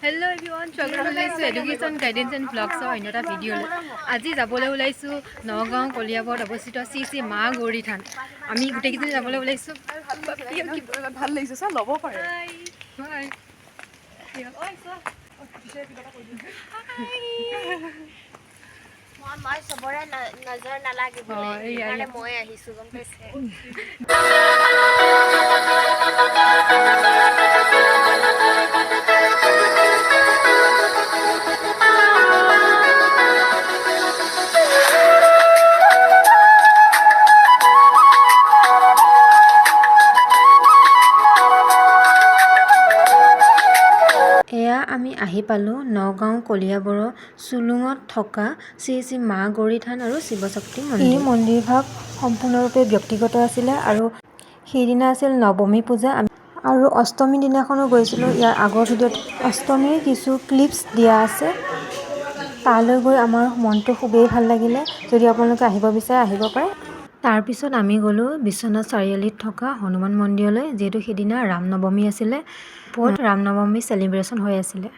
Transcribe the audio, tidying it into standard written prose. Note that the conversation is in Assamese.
Hello everyone, welcome to Education Guidance and Vlogs of another video. আজি যাবলৈ ওলাইছো নগাঁও কলিয়াবৰত অৱস্থিত শ্ৰী মা গৌৰী থান। আমি গোটেইকেইজন যাবলৈ ওলাইছো। ভাল লাগিছে চা লব পাৰে। মই সবৰে নজৰ নালাগিবলে মানে মই আহিছো গম পাইছে। এয়া আমি আহি পালোঁ নগাঁও কলিয়াবৰৰ চুলুঙত থকা শ্ৰী মা গৌৰী থান আৰু শিৱশক্তি মন্দিৰ। এই মন্দিৰভাগ সম্পূৰ্ণৰূপে ব্যক্তিগত আছিলে আৰু সেইদিনা আছিল নৱমী পূজা। আৰু অষ্টমী দিনাখনো গৈছিলোঁ। ইয়াৰ আগৰ ভিডিঅ'ত অষ্টমীৰ কিছু ক্লিপছ দিয়া আছে। তালৈ গৈ আমাৰ মনটো খুবেই ভাল লাগিলে। যদি আপোনালোকে আহিব বিচাৰে আহিব পাৰে। তাৰপিছত আমি গ'লোঁ বিশ্বনাথ চাৰিআলিত থকা হনুমান মন্দিৰলৈ, যিহেতু সেইদিনা ৰাম নৱমী আছিলে। ৰাম নৱমী চেলিব্ৰেশ্যন হৈ আছিলে।